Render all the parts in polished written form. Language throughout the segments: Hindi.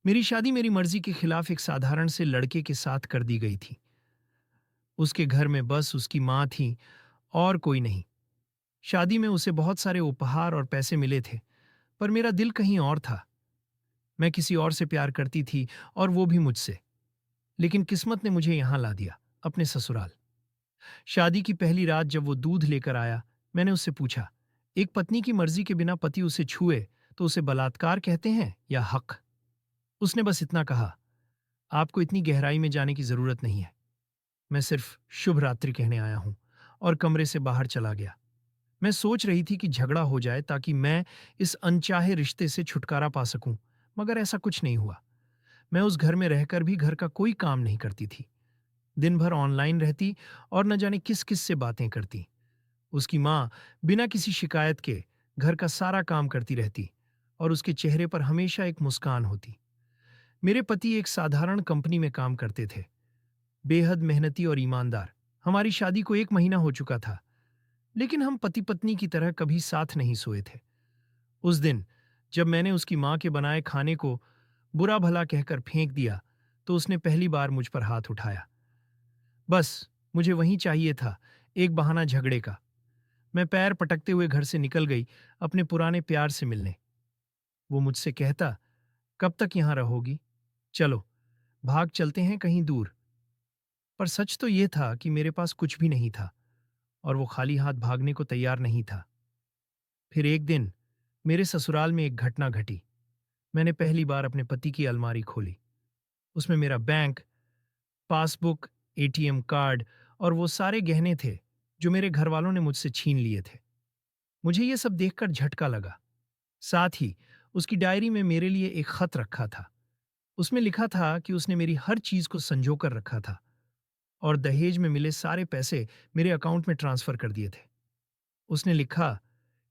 मेरी शादी मेरी मर्जी के खिलाफ एक साधारण से लड़के के साथ कर दी गई थी। उसके घर में बस उसकी माँ थी और कोई नहीं। शादी में उसे बहुत सारे उपहार और पैसे मिले थे, पर मेरा दिल कहीं और था। मैं किसी और से प्यार करती थी और वो भी मुझसे। लेकिन किस्मत ने मुझे यहां ला दिया, अपने ससुराल। शादी की पहली रात जब वो दूध लेकर आया, मैंने उससे पूछा, एक पत्नी की मर्जी के बिना पति उसे छुए तो उसे बलात्कार कहते हैं या हक? उसने बस इतना कहा, आपको इतनी गहराई में जाने की जरूरत नहीं है। मैं सिर्फ शुभ रात्रि कहने आया हूं, और कमरे से बाहर चला गया। मैं सोच रही थी कि झगड़ा हो जाए ताकि मैं इस अनचाहे रिश्ते से छुटकारा पा सकूं, मगर ऐसा कुछ नहीं हुआ। मैं उस घर में रहकर भी घर का कोई काम नहीं करती थी। दिन भर ऑनलाइन रहती और न जाने किस किस से बातें करती। उसकी माँ बिना किसी शिकायत के घर का सारा काम करती रहती और उसके चेहरे पर हमेशा एक मुस्कान होती। मेरे पति एक साधारण कंपनी में काम करते थे, बेहद मेहनती और ईमानदार। हमारी शादी को 1 महीना हो चुका था, लेकिन हम पति पत्नी की तरह कभी साथ नहीं सोए थे। उस दिन जब मैंने उसकी माँ के बनाए खाने को बुरा भला कहकर फेंक दिया, तो उसने पहली बार मुझ पर हाथ उठाया। बस मुझे वही चाहिए था, एक बहाना झगड़े का। मैं पैर पटकते हुए घर से निकल गई, अपने पुराने प्यार से मिलने। वो मुझसे कहता, कब तक यहां रहोगी? चलो भाग चलते हैं कहीं दूर। पर सच तो ये था कि मेरे पास कुछ भी नहीं था और वो खाली हाथ भागने को तैयार नहीं था। फिर एक दिन मेरे ससुराल में एक घटना घटी। मैंने पहली बार अपने पति की अलमारी खोली। उसमें मेरा बैंक पासबुक, एटीएम कार्ड और वो सारे गहने थे जो मेरे घर वालों ने मुझसे छीन लिए थे। मुझे ये सब देखकर झटका लगा। साथ ही उसकी डायरी में मेरे लिए एक खत रखा था। उसमें लिखा था कि उसने मेरी हर चीज को संजो कर रखा था और दहेज में मिले सारे पैसे मेरे अकाउंट में ट्रांसफर कर दिए थे। उसने लिखा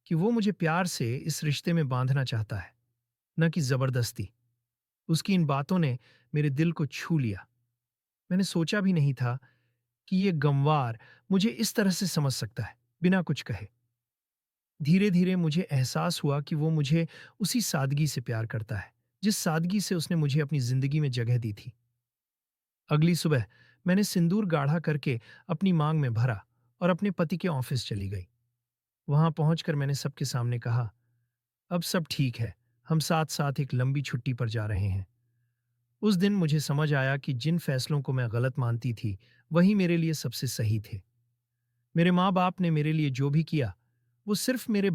कि वो मुझे प्यार से इस रिश्ते में बांधना चाहता है, न कि जबरदस्ती। उसकी इन बातों ने मेरे दिल को छू लिया। मैंने सोचा भी नहीं था कि ये गंवार मुझे इस तरह से समझ सकता है, बिना कुछ कहे। धीरे धीरे मुझे एहसास हुआ कि वो मुझे उसी सादगी से प्यार करता है, जिस सादगी से उसने मुझे अपनी जिंदगी में जगह दी थी। अगली सुबह मैंने सिंदूर गाढ़ा करके अपनी मांग में भरा और अपने पति के ऑफिस चली गई। वहां पहुंचकर मैंने सबके सामने कहा, अब सब ठीक है, हम साथ साथ एक लंबी छुट्टी पर जा रहे हैं। उस दिन मुझे समझ आया कि जिन फैसलों को मैं गलत मानती थी, वही मेरे लिए सबसे सही थे। मेरे माँ बाप ने मेरे लिए जो भी किया, वो सिर्फ मेरे